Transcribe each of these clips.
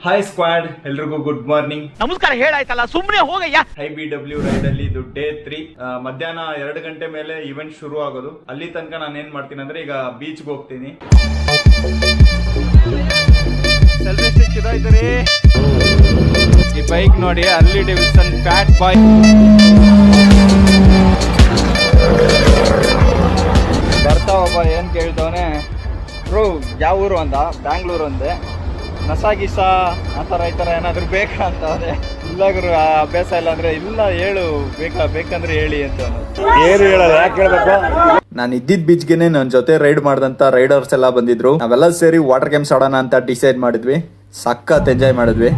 Hi squad, ಎಲ್ರಿಗೂ good morning. ನಮಸ್ಕಾರ ಹೇಳಾಯ್ತಲ್ಲ, ಸುಮ್ಮನೆ ಹೋಗಯ್ಯ. IBW ರೈಡ್ ಅಲ್ಲಿ ಇದು ಡೇ 3. ಮಧ್ಯಾಹ್ನ 2 ಗಂಟೆ ಮೇಲೆ ಇವೆಂಟ್ ಶುರು ಆಗೋದು. ಅಲ್ಲಿ ತನಕ ನಾನು ಏನ್ ಮಾಡ್ತೀನಿ ಅಂದ್ರೆ ಈಗ ಬೀಚ್ಗೆ ಹೋಗ್ತೀನಿ. ಸೆಲ್ಫಿ ಸ್ಟಿಕ್ ಇದಾಯ್ತರಿ. ಈ ಬೈಕ್ ನೋಡಿ, ಅರ್ಲಿ ಡೇವಿಡ್ಸನ್ ಫ್ಯಾಟ್ ಬಾಯ್. ಬರ್ತಾ ಒಬ್ಬ ಏನ್ ಕೇಳ್ತವನೆ, ಬ್ರೋ ಯಾವ ಊರು ಅಂದ. ಬ್ಯಾಂಗ್ಳೂರು ಅಂದೆ. ನಸಾಗಿಸ ಆ ಥರ ಈ ಥರ ಏನಾದರೂ ಬೇಕಾ ಅಂತ ಅದೇ. ಇಲ್ಲ ಗುರು, ಅಭ್ಯಾಸ ಇಲ್ಲ ಅಂದ್ರೆ ಇಲ್ಲ, ಹೇಳು ಬೇಕಂದ್ರೆ ಹೇಳಿ ಅಂತ. ಏನು ಹೇಳಲ್ಲ, ಯಾಕೆ ಹೇಳ್ಬೇಕು. ನಾನು ಇದ್ದಿದ್ದ ಬೀಚ್ಗೆನೆ ನನ್ನ ಜೊತೆ ರೈಡ್ ಮಾಡಿದಂತ ರೈಡರ್ಸ್ ಎಲ್ಲ ಬಂದಿದ್ರು. ನಾವೆಲ್ಲ ಸೇರಿ ವಾಟರ್ ಗೇಮ್ಸ್ ಆಡೋಣ ಅಂತ ಡಿಸೈಡ್ ಮಾಡಿದ್ವಿ. ಸಖತ್ ಎಂಜಾಯ್ ಮಾಡಿದ್ವಿ.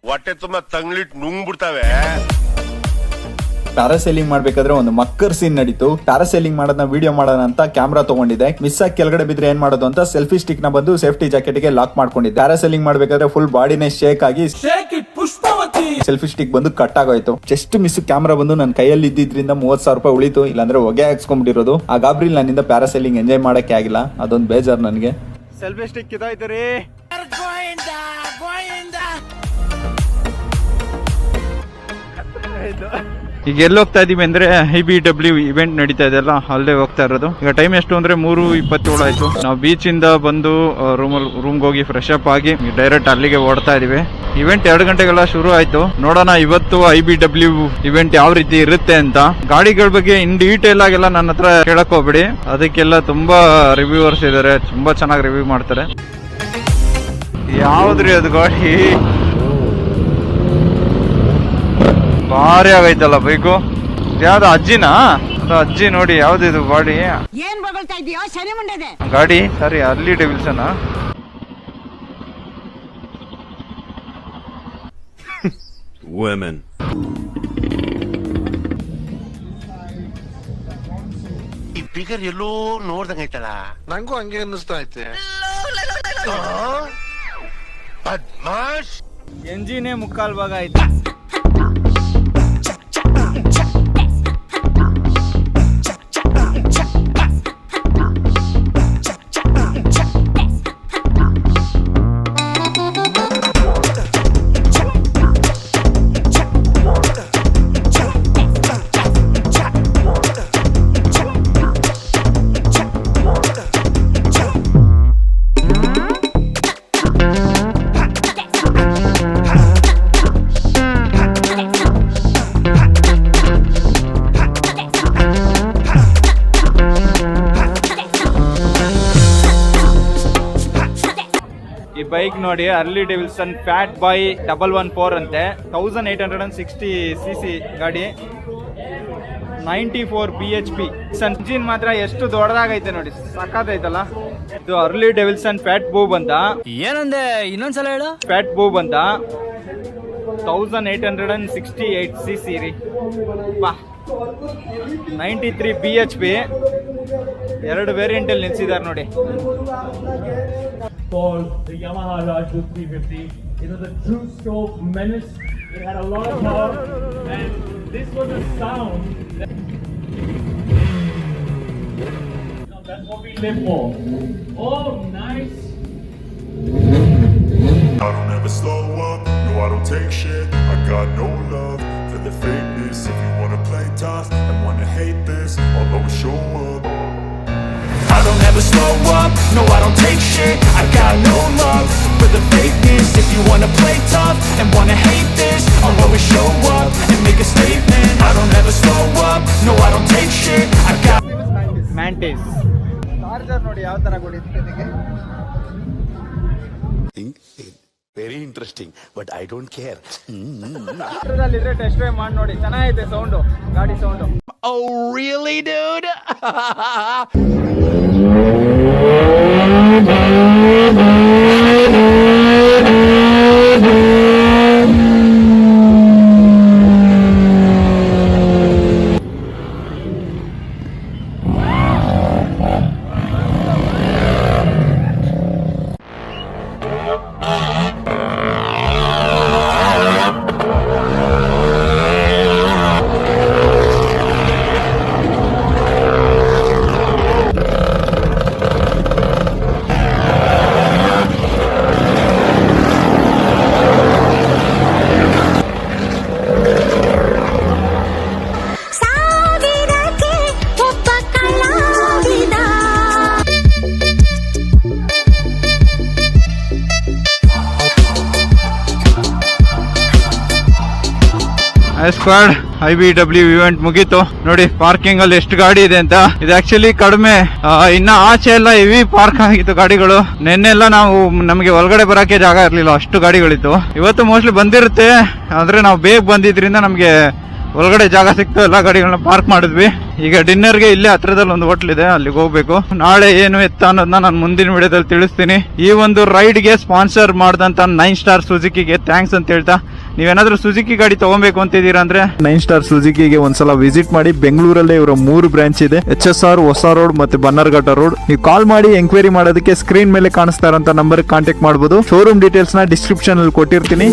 ಹೊಟ್ಟೆ ತುಂಬಾ ತಂಗ್ಲಿಟ್ ನುಂಗ್ಬಿಡ್ತಾವೆ. ಪ್ಯಾರಾಸೈಲಿಂಗ್ ಮಾಡ್ಬೇಕಾದ್ರೆ ಒಂದು ಮಕ್ಕರ್ ಸೀನ್ ನಡೀತು. ಪ್ಯಾರಾಸೈಲಿಂಗ್ ಮಾಡೋದನ್ನ ವಿಡಿಯೋ ಮಾಡೋಣ ಅಂತ ಕ್ಯಾಮ್ರಾ ತಗೊಂಡಿದ್ದೆ. ಮಿಸ್ ಆಗಿ ಕೆಳಗಡೆ ಬಿದ್ರೆ ಏನ್ ಮಾಡೋದು ಅಂತ ಸೆಲ್ಫಿ ಸ್ಟಿಕ್ ನ ಬಂದು ಸೇಫ್ಟಿ ಜಾಕೆಟ್ ಗೆ ಲಾಕ್ ಮಾಡ್ಕೊಂಡಿದ್ದೆ. ಪ್ಯಾರಾಸೈಲಿಂಗ್ ಮಾಡ್ಬೇಕಾದ್ರೆ ಫುಲ್ ಬಾಡಿನೇ ಶೇಕ್ ಆಗಿ ಸೆಲ್ಫಿ ಸ್ಟಿಕ್ ಬಂದು ಕಟ್ ಆಗೋಯ್ತು. ಜಸ್ಟ್ ಮಿಸ್ ಕ್ಯಾಮ್ರಾ ಬಂದು ನನ್ನ ಕೈಯಲ್ಲಿ ಇದ್ದಿದ್ರಿಂದ 30,000 ರೂಪಾಯಿ ಉಳಿತು. ಇಲ್ಲಾಂದ್ರೆ ಹೊಗೆ ಹಾಕ್ಸ್ಕೊಂಡ್ಬಿಟ್ಟಿರೋದು. ಆ ಗಾಬ್ರಿಲ್ ನನ್ನಿಂದ ಪ್ಯಾರಾಸೈಲಿಂಗ್ ಎಂಜಾಯ್ ಮಾಡಕ್ಕೆ ಆಗಿಲ್ಲ. ಅದೊಂದು ಬೇಜಾರ್ ನನಗೆ. ಸೆಲ್ಫಿ ಸ್ಟಿಕ್ ಇದಾಯ್ತು ರೀ. ಈಗ ಎಲ್ಲಿ ಹೋಗ್ತಾ ಇದೀವಿ ಅಂದ್ರೆ IBW ಇವೆಂಟ್ ನಡೀತಾ ಇದೆ ಅಲ್ಲ, ಅಲ್ಲೇ ಹೋಗ್ತಾ ಇರೋದು. ಈಗ ಟೈಮ್ ಎಷ್ಟು ಅಂದ್ರೆ 3:27 ಆಯ್ತು. ನಾವು ಬೀಚ್ ಇಂದ ಬಂದು ರೂಮ್ಗೆ ಹೋಗಿ ಫ್ರೆಶ್ ಅಪ್ ಆಗಿ ಡೈರೆಕ್ಟ್ ಅಲ್ಲಿಗೆ ಓಡ್ತಾ ಇದೀವಿ. ಇವೆಂಟ್ 2 ಗಂಟೆಗೆಲ್ಲ ಶುರು ಆಯ್ತು. ನೋಡೋಣ ಇವತ್ತು IBW ಇವೆಂಟ್ ಯಾವ ರೀತಿ ಇರುತ್ತೆ ಅಂತ. ಗಾಡಿಗಳ ಬಗ್ಗೆ ಇನ್ ಡೀಟೇಲ್ ಆಗೆಲ್ಲ ನನ್ನ ಹತ್ರ ಕೇಳಕ್ ಹೋಗ್ಬಿಡಿ. ಅದಕ್ಕೆಲ್ಲ ತುಂಬಾ ರಿವ್ಯೂವರ್ಸ್ ಇದಾರೆ, ತುಂಬಾ ಚೆನ್ನಾಗಿ ರಿವ್ಯೂ ಮಾಡ್ತಾರೆ. ಯಾವ್ದ್ರಿ ಅದು ಗಾಡಿ? ಭಾರಿ ಆಗೈತಲ್ಲ ಬೈಕು. ಯಾವ್ದು ಅಜ್ಜಿನಾ? ಅಜ್ಜಿ ನೋಡಿ, ಯಾವ್ದಿದು ಗಾಡಿ? ಏನ್ ಬಗಳ್ತಾ ಇದೀಯೋ ಶನಿ ಮುಂಡೆದೆ ಗಾಡಿ. ಸರಿ, ಅರ್ಲಿ ಡೇವಿಡ್ಸನ್. Women. ಈ ಫಿಗರ್ ಎಲ್ಲೋ ನೋಡ್ದಂಗೈತಲ್ಲ, ನಂಗೂ ಹಂಗೆ ಅನ್ನಿಸ್ತಾ ಐತೆ. ಬದ್ಮಾಶ್. ಎಂಜಿನೇ ಮುಕ್ಕಾಲ್ ಭಾಗ ಆಯ್ತು. ಬೈಕ್ ನೋಡಿ, ಅರ್ಲಿ ಡೇವಿಡ್ಸನ್ ಫ್ಯಾಟ್ ಬಾಯ್ 114 ಅಂತೆ. 1860 cc ಗಾಡಿ, 94 bhp. ಇಂಜಿನ್ ಮಾತ್ರ ಎಷ್ಟು ದೊಡ್ಡದಾಗೈತೆ ನೋಡಿ, ಸಖತ್ತೈತಲ್ಲ. ಇದು ಅರ್ಲಿ ಡೇವಿಡ್ಸನ್ ಫ್ಯಾಟ್ ಬೂಬ್ ಅಂತ. ಏನಂದೆ, ಇನ್ನೊಂದ್ಸಲ ಹೇಳು. ಫ್ಯಾಟ್ ಬೂಬ್ ಅಂತ 1868 cc ರೀ. 93 bhp. 2 ವೇರಿಯಂಟ್ ಅಲ್ಲಿ ನಿಲ್ಸಿದ್ದಾರೆ ನೋಡಿ. Called the Yamaha Rajput 350. It was a true stroke menace. It had a lot of power, and this was a sound that, that's what we live for. Oh, nice. I don't ever slow up, no I don't take shit. I got no love for the fakeness. If you wanna play tough and wanna hate this, I'll always show up. I don't ever slow up, no I don't take shit. I got no love for the fakeness. If you wanna play tough and wanna hate this, I'll always show up and make a statement. I don't ever slow up, no I don't take shit. I got mantis charger ನೋಡಿ ಯಾವ ತರ ಕೊಡಿಸ್ತಿದ್ದಕ್ಕೆ. Very interesting, but I don't care. ಇದ್ರೆ test drive ಮಾಡಿ ನೋಡಿ, ಚೆನ್ನಾಗೈತೆ sound, ಗಾಡಿ sound. Oh really dude? Squad IBW event ಮುಗೀತು. ನೋಡಿ ಪಾರ್ಕಿಂಗ್ ಅಲ್ಲಿ ಎಷ್ಟು ಗಾಡಿ ಇದೆ ಅಂತ. ಇದು ಆಕ್ಚುಲಿ ಕಡಿಮೆ, ಇನ್ನ ಆಚೆ ಎಲ್ಲ ಹೆವಿ ಪಾರ್ಕ್ ಆಗಿತ್ತು ಗಾಡಿಗಳು. ನಿನ್ನೆಲ್ಲ ನಾವು ನಮಗೆ ಒಳಗಡೆ ಬರಕ್ಕೆ ಜಾಗ ಇರ್ಲಿಲ್ಲ, ಅಷ್ಟು ಗಾಡಿಗಳಿತ್ತು. ಇವತ್ತು ಮೋಸ್ಟ್ಲಿ ಬಂದಿರುತ್ತೆ, ಆದ್ರೆ ನಾವು ಬೇಗ ಬಂದಿದ್ರಿಂದ ನಮ್ಗೆ ಒಳಗಡೆ ಜಾಗ ಸಿಕ್ತು, ಎಲ್ಲಾ ಗಾಡಿಗಳನ್ನ ಪಾರ್ಕ್ ಮಾಡಿದ್ವಿ. ಈಗ ಡಿನ್ನರ್ಗೆ ಇಲ್ಲೇ ಹತ್ರದಲ್ಲಿ ಒಂದು ಹೋಟ್ಲ್ ಇದೆ, ಅಲ್ಲಿಗೆ ಹೋಗ್ಬೇಕು. ನಾಳೆ ಏನು ಎತ್ತ ಅನ್ನೋದನ್ನ ನಾನು ಮುಂದಿನ ವಿಡಿಯೋದಲ್ಲಿ ತಿಳಿಸ್ತೀನಿ. ಈ ಒಂದು ರೈಡ್ಗೆ ಸ್ಪಾನ್ಸರ್ ಮಾಡಿದಂತ 9 ಸ್ಟಾರ್ ಸುಜುಕಿಗೆ ಥ್ಯಾಂಕ್ಸ್ ಅಂತ ಹೇಳ್ತಾ, ನೀವೇನಾದ್ರೂ ಸುಜುಕಿ ಗಾಡಿ ತಗೊಬೇಕು ಅಂತಿದ್ದೀರಾ ಅಂದ್ರೆ 9 ಸ್ಟಾರ್ ಸುಜುಕಿಗೆ ಒಂದ್ಸಲ ವಿಸಿಟ್ ಮಾಡಿ. ಬೆಂಗಳೂರಲ್ಲೇ ಇವರ 3 ಬ್ರಾಂಚ್ ಇದೆ, HSR, ಹೊಸ ರೋಡ್ ಮತ್ತೆ ಬನ್ನರ್ಘಟ್ಟ ರೋಡ್. ನೀವು ಕಾಲ್ ಮಾಡಿ ಎಂಕ್ವೈರಿ ಮಾಡೋದಕ್ಕೆ ಸ್ಕ್ರೀನ್ ಮೇಲೆ ಕಾಣಿಸ್ತಾ ಇರೋಂತ ನಂಬರ್ ಕಾಂಟ್ಯಾಕ್ಟ್ ಮಾಡಬಹುದು. ಶೋರೂಮ್ ಡೀಟೇಲ್ಸ್ ನ ಡಿಸ್ಕ್ರಿಪ್ಷನ್ ಅಲ್ಲಿ ಕೊಟ್ಟಿರ್ತೀನಿ.